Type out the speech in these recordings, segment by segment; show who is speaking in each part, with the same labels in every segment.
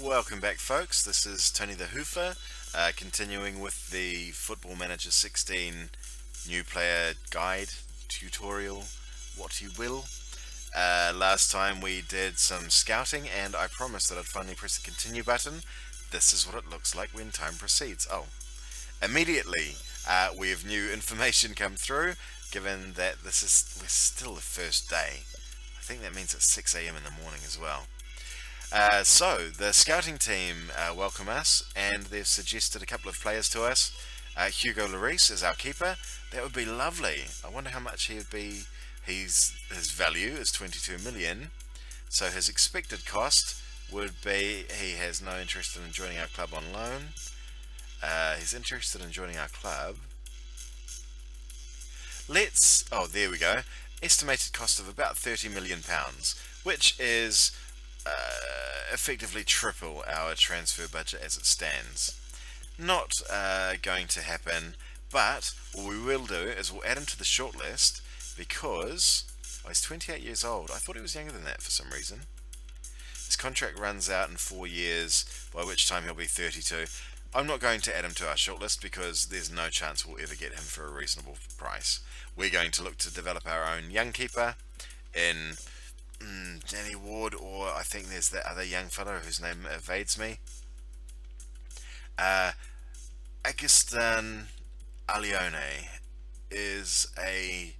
Speaker 1: Welcome back, folks. This is Tony the Hoofer, continuing with the Football Manager 16 new player guide, tutorial, what you will. Last time we did some scouting, and I promised that I'd finally press the continue button. This is what it looks like when time proceeds. Oh, immediately we have new information come through, given that we're still the first day. I think that means it's 6 a.m. in the morning as well. So, the scouting team welcome us, and they've suggested a couple of players to us. Hugo Lloris is our keeper. That would be lovely. I wonder how much he would be. His value is 22 million, so his expected cost would be, he has no interest in joining our club on loan. He's interested in joining our club. Oh, there we go. Estimated cost of about £30 million, which is effectively triple our transfer budget as it stands. Not going to happen, but what we will do is we'll add him to the shortlist because he's 28 years old. I thought he was younger than that for some reason. His contract runs out in 4 years, by which time he'll be 32. I'm not going to add him to our shortlist because there's no chance we'll ever get him for a reasonable price. We're going to look to develop our own young keeper in Danny Ward, or I think there's that other young fellow whose name evades me. Agustin Alione is a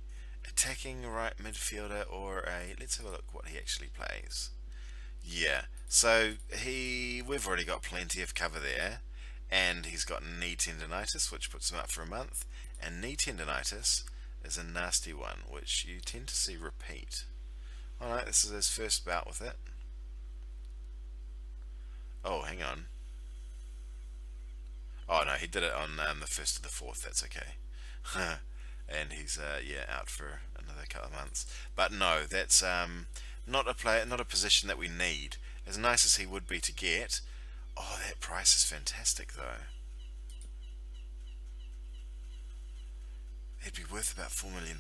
Speaker 1: attacking right midfielder, or a, let's have a look what he actually plays. Yeah, so we've already got plenty of cover there, and he's got knee tendonitis, which puts him up for a month, and knee tendonitis is a nasty one, which you tend to see repeat. Alright, this is his first bout with it. Oh, hang on. Oh no, he did it on the 1st of the 4th, that's okay. And he's out for another couple of months. But no, that's not a position that we need. As nice as he would be to get, oh, that price is fantastic though. It'd be worth about £4 million.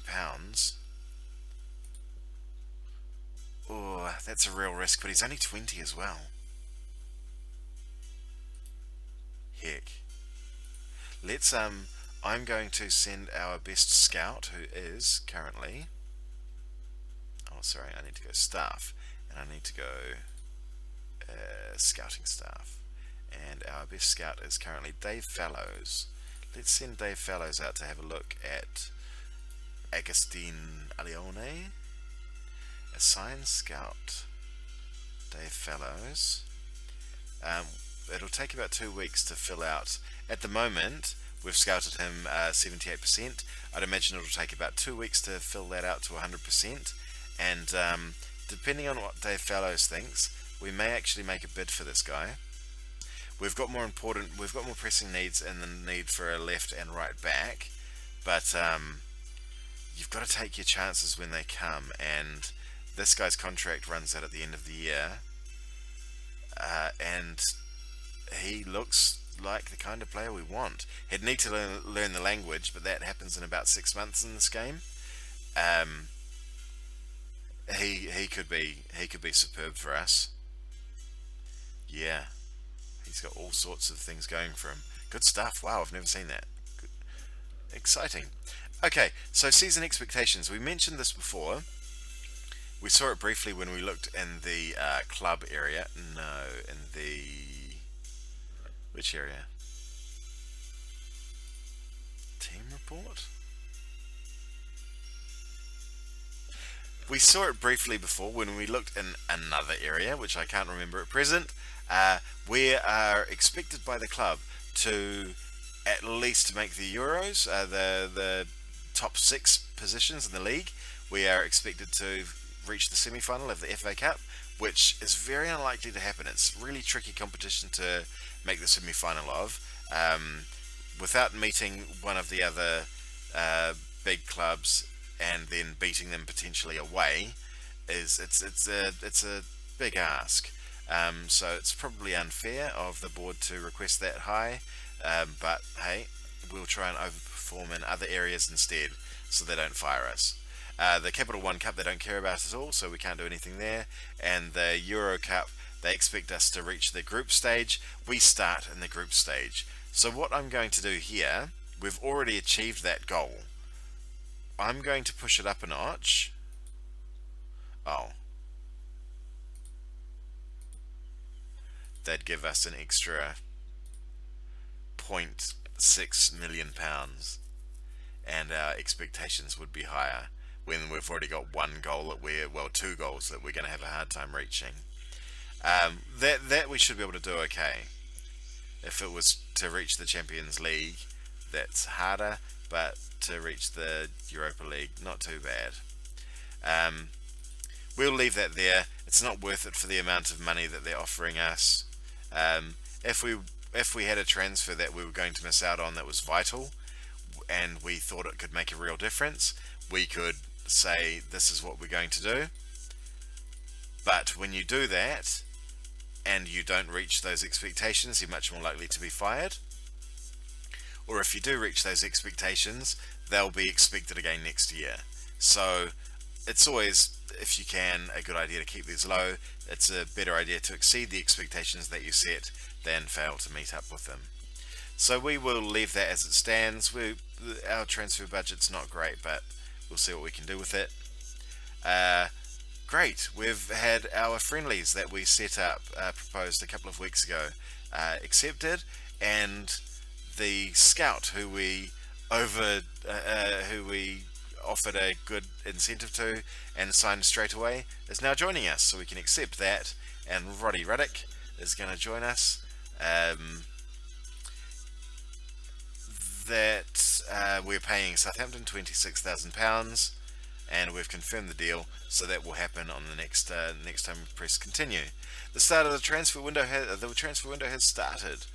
Speaker 1: Oh, that's a real risk, but he's only 20 as well. Heck. Let's, I'm going to send our best scout, who is currently, oh sorry, I need to go staff, and I need to go scouting staff, and our best scout is currently Dave Fallows. Let's send Dave Fallows out to have a look at Agustin Alione. Assign scout Dave Fallows. It'll take about 2 weeks to fill out. At the moment, we've scouted him 78%. I'd imagine it'll take about 2 weeks to fill that out to 100%. And depending on what Dave Fallows thinks, we may actually make a bid for this guy. We've got more pressing needs in the need for a left and right back, but you've got to take your chances when they come, and this guy's contract runs out at the end of the year, and he looks like the kind of player we want. He'd need to learn the language, but that happens in about 6 months in this game. He could be superb for us. Yeah, he's got all sorts of things going for him. Good stuff. Wow, I've never seen that. Good. Exciting. Okay, so season expectations. We mentioned this before. We saw it briefly when we looked in the club area. No, in the... which area? Team report? We saw it briefly before when we looked in another area, which I can't remember at present. We are expected by the club to at least make the Euros, the top 6 positions in the league. We are expected to reach the semi-final of the FA Cup, which is very unlikely to happen. It's really tricky competition to make the semi-final of. Without meeting one of the other big clubs and then beating them potentially away, it's a big ask. So it's probably unfair of the board to request that high, but hey, we'll try and overperform in other areas instead, so they don't fire us. The Capital One Cup they don't care about at all, so we can't do anything there. And the Euro Cup, They expect us to reach the group stage. We start in the group stage. So what I'm going to do here, we've already achieved that goal. I'm going to push it up a notch. Oh. They'd give us an extra £0.6 million, and our expectations would be higher when we've already got one goal that two goals that we're going to have a hard time reaching. That we should be able to do okay. If it was to reach the Champions League, that's harder, but to reach the Europa League, not too bad. We'll leave that there. It's not worth it for the amount of money that they're offering us. If we had a transfer that we were going to miss out on that was vital, and we thought it could make a real difference, we could say this is what we're going to do. But when you do that and you don't reach those expectations, you're much more likely to be fired. Or if you do reach those expectations, they'll be expected again next year. So it's always, if you can, a good idea to keep these low. It's a better idea to exceed the expectations that you set than fail to meet up with them. So we will leave that as it stands. Our transfer budget's not great, but we'll see what we can do with it. Great, we've had our friendlies that we set up, proposed a couple of weeks ago, accepted, and the scout who we offered a good incentive to and signed straight away is now joining us, so we can accept that. And Roddy Ruddock is going to join us. We're paying Southampton £26,000, and we've confirmed the deal, so that will happen on the next time we press continue. The start of the transfer window has started.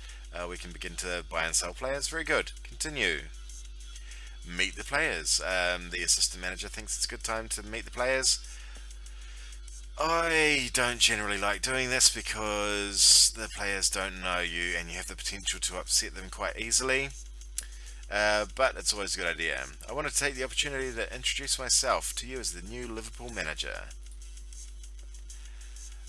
Speaker 1: We can begin to buy and sell players. Very good. Continue. Meet the players. The assistant manager thinks it's a good time to meet the players. I don't generally like doing this because the players don't know you and you have the potential to upset them quite easily. But it's always a good idea. I want to take the opportunity to introduce myself to you as the new Liverpool manager.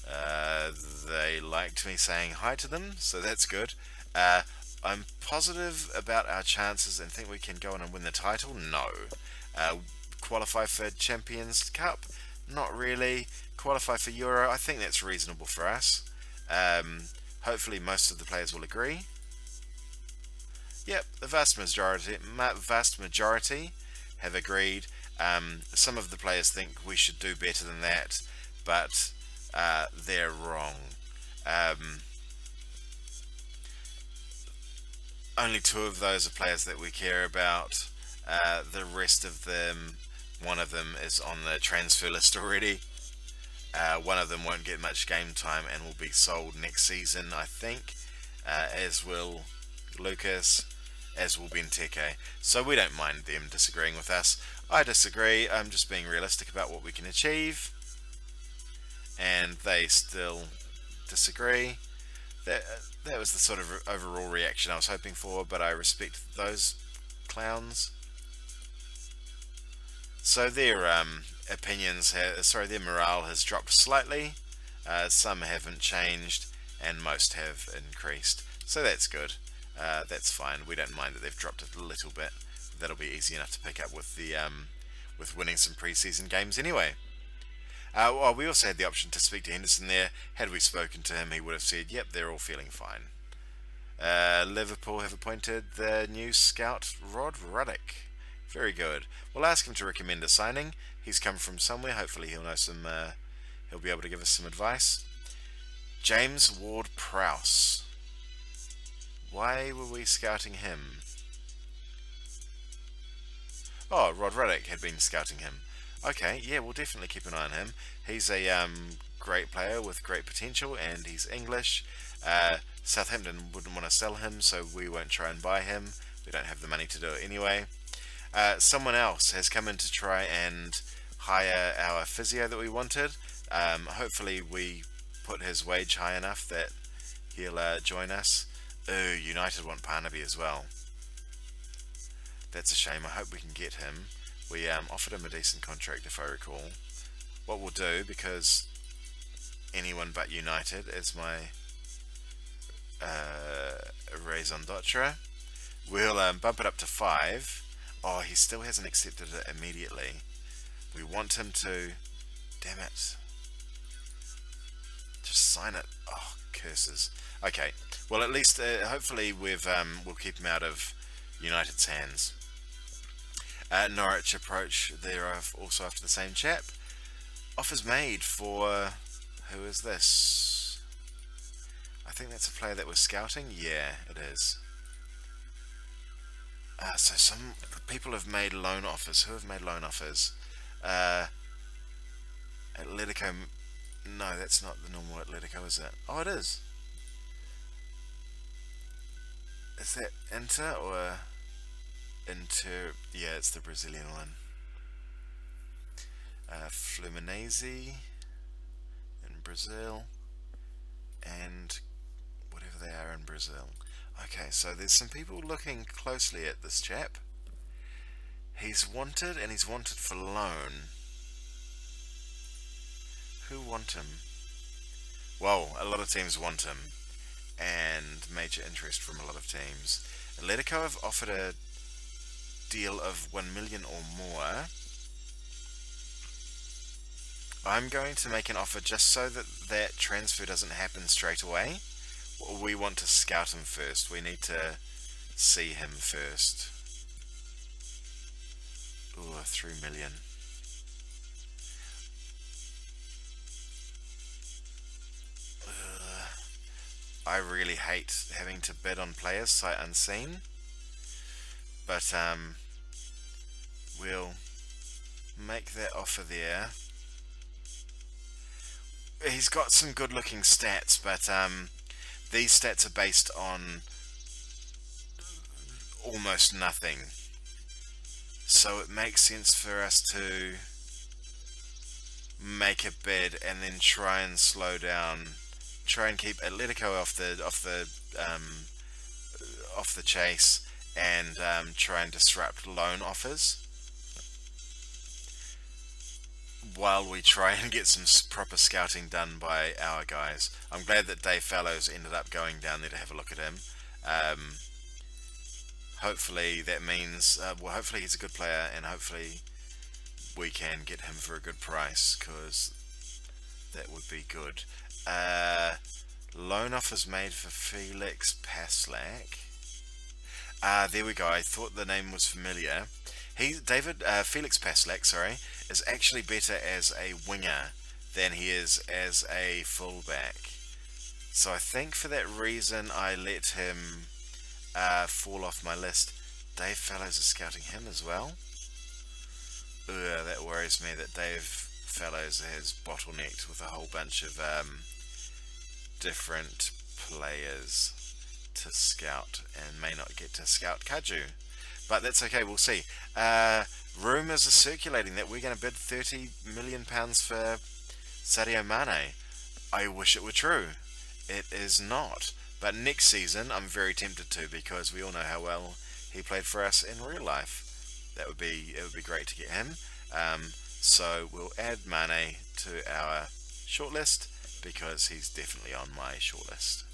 Speaker 1: They liked me saying hi to them, so that's good. I'm positive about our chances and think we can go on and win the title. No. Qualify for Champions Cup? Not really. Qualify for Euro? I think that's reasonable for us. Hopefully most of the players will agree. Yep, the vast majority have agreed. Some of the players think we should do better than that, but they're wrong. Only 2 of those are players that we care about. The rest of them, one of them is on the transfer list already. One of them won't get much game time and will be sold next season, I think, as will Lucas, as will Benteke. So we don't mind them disagreeing with us. I disagree. I'm just being realistic about what we can achieve, and they still disagree. That was the sort of overall reaction I was hoping for, but I respect those clowns. So their their morale has dropped slightly. Some haven't changed, and most have increased. So that's good. That's fine. We don't mind that they've dropped it a little bit. That'll be easy enough to pick up with the with winning some pre-season games anyway. We also had the option to speak to Henderson there. Had we spoken to him, he would have said, yep, they're all feeling fine. Liverpool have appointed the new scout, Rod Ruddock. Very good. We'll ask him to recommend a signing. He's come from somewhere. Hopefully he'll know some. He'll be able to give us some advice. James Ward-Prowse. Why were we scouting him? Oh, Rod Ruddock had been scouting him. Okay, yeah, we'll definitely keep an eye on him. He's a great player with great potential, and he's English. Southampton wouldn't want to sell him, so we won't try and buy him. We don't have the money to do it anyway. Someone else has come in to try and hire our physio that we wanted. Hopefully we put his wage high enough that he'll join us. United want Parnaby as well. That's a shame. I hope we can get him. We offered him a decent contract, if I recall. What we'll do, because anyone but United as my raison d'etre. We'll bump it up to 5. Oh, he still hasn't accepted it immediately. We want him to. Damn it. Just sign it. Oh, curses. Okay. Well, at least hopefully we'll keep him out of United's hands. Norwich approach. They're also after the same chap. Offers made for. Who is this? I think that's a player that we're scouting. Yeah, it is. So some people have made loan offers. Who have made loan offers? Atletico. No, that's not the normal Atletico, is it? Oh, it is. Is that Inter or Inter? Yeah, it's the Brazilian one. Fluminense in Brazil, and whatever they are in Brazil. Okay, so there's some people looking closely at this chap. He's wanted, and he's wanted for loan. Who want him? Well, a lot of teams want him, and major interest from a lot of teams. Atletico have offered a deal of 1 million or more. I'm going to make an offer just so that that transfer doesn't happen straight away. We want to scout him first. We need to see him first. Ooh, 3 million. I really hate having to bid on players sight unseen, but we'll make that offer there. He's got some good looking stats, but these stats are based on almost nothing, so it makes sense for us to make a bid and then try and slow down, try and keep Atletico off the chase, and try and disrupt loan offers while we try and get some proper scouting done by our guys. I'm glad that Dave Fallows ended up going down there to have a look at him. Hopefully that means, well, hopefully he's a good player, and hopefully we can get him for a good price, because that would be good. Loan offers made for Felix Paslak. There we go. I thought the name was familiar. Felix Paslak, sorry, is actually better as a winger than he is as a fullback. So I think for that reason I let him fall off my list. Dave Fallows is scouting him as well. Ugh, that worries me that Dave Fallows has bottlenecked with a whole bunch of different players to scout and may not get to scout Kaju. But that's okay, we'll see. Rumours are circulating that we're going to bid £30 million for Sadio Mane. I wish it were true. It is not. But next season, I'm very tempted to, because we all know how well he played for us in real life. It would be great to get him. So we'll add Mane to our shortlist, because he's definitely on my shortlist.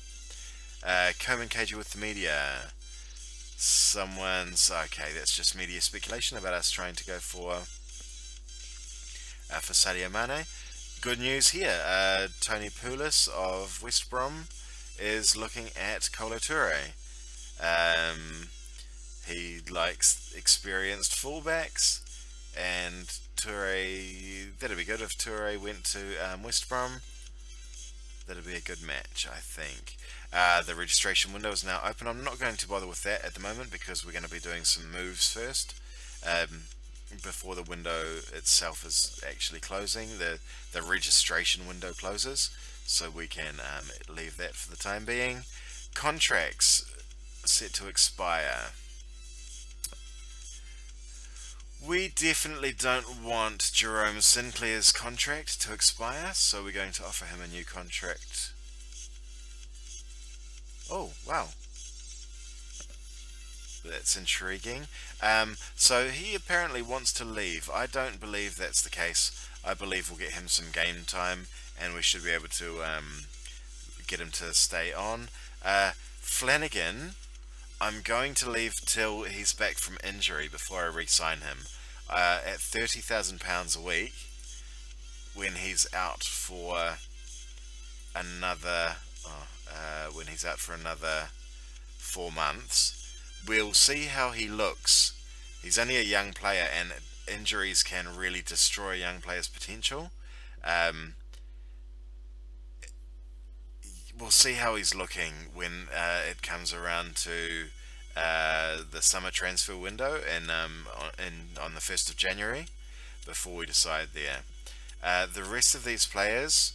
Speaker 1: Coman KG with the media. Okay, that's just media speculation about us trying to go for Sadio Mane. Good news here. Tony Poulis of West Brom is looking at Kolo Touré. He likes experienced fullbacks, and Touré, that'd be good if Touré went to West Brom. That'd be a good match, I think. The registration window is now open. I'm not going to bother with that at the moment, because we're going to be doing some moves first before the window itself is actually closing. The registration window closes, so we can leave that for the time being. Contracts set to expire. We definitely don't want Jerome Sinclair's contract to expire, so we're going to offer him a new contract. Oh, wow. That's intriguing. So he apparently wants to leave. I don't believe that's the case. I believe we'll get him some game time, and we should be able to get him to stay on. Flanagan, I'm going to leave till he's back from injury before I re-sign him. At £30,000 a week, when he's out for another, when he's out for another 4 months, we'll see how he looks. He's only a young player, and injuries can really destroy a young player's potential. We'll see how he's looking when it comes around to the summer transfer window on the 1st of January before we decide there. The rest of these players,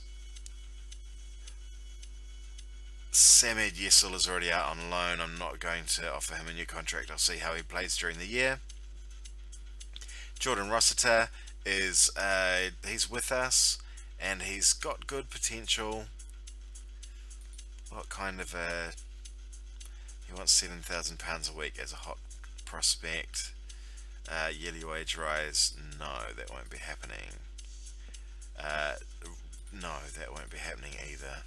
Speaker 1: Samed Yesel is already out on loan. I'm not going to offer him a new contract. I'll see how he plays during the year. Jordan Rossiter is he's with us and he's got good potential. What kind of a... He wants £7,000 a week as a hot prospect. Yearly wage rise. No, that won't be happening. No, that won't be happening either.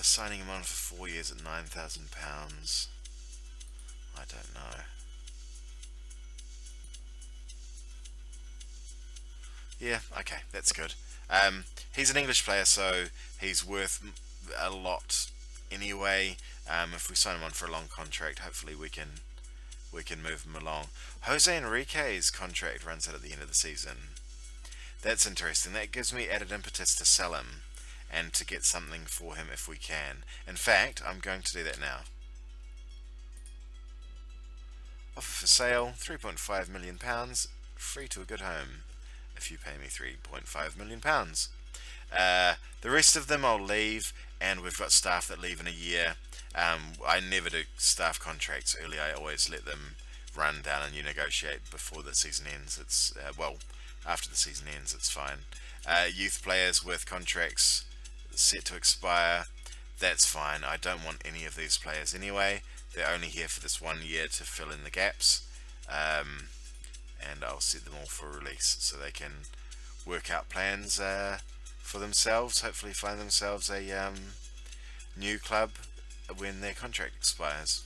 Speaker 1: Signing him on for 4 years at £9,000. I don't know. Yeah, okay, that's good. He's an English player, so he's worth a lot anyway. If we sign him on for a long contract, hopefully we can move him along. Jose Enrique's contract runs out at the end of the season. That's interesting. That gives me added impetus to sell him and to get something for him if we can. In fact, I'm going to do that now. Offer for sale, £3.5 million, free to a good home if you pay me £3.5 million. The rest of them I'll leave, and we've got staff that leave in a year. I never do staff contracts early. I always let them run down and you negotiate before the season ends. It's well, after the season ends, it's fine. Youth players with contracts set to expire, that's fine. I don't want any of these players anyway. They're only here for this 1 year to fill in the gaps, and I'll set them all for release so they can work out plans for themselves, hopefully find themselves a new club when their contract expires.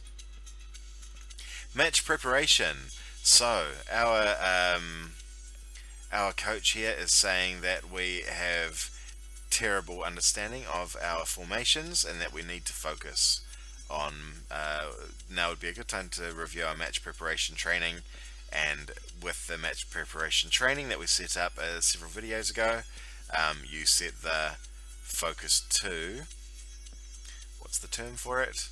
Speaker 1: Match preparation. So our coach here is saying that we have terrible understanding of our formations and that we need to focus on now would be a good time to review our match preparation training. And with the match preparation training that we set up several videos ago, you set the focus to, what's the term for it?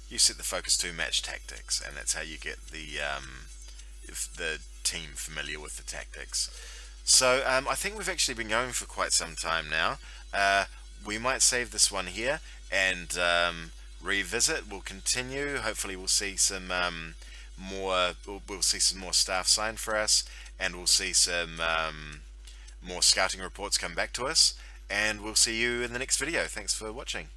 Speaker 1: You set the focus to match tactics, and that's how you get the team familiar with the tactics. So I think we've actually been going for quite some time now. We might save this one here and revisit. We'll continue. Hopefully we'll see some we'll see some more staff signed for us, and we'll see some more scouting reports come back to us, and we'll see you in the next video. Thanks for watching.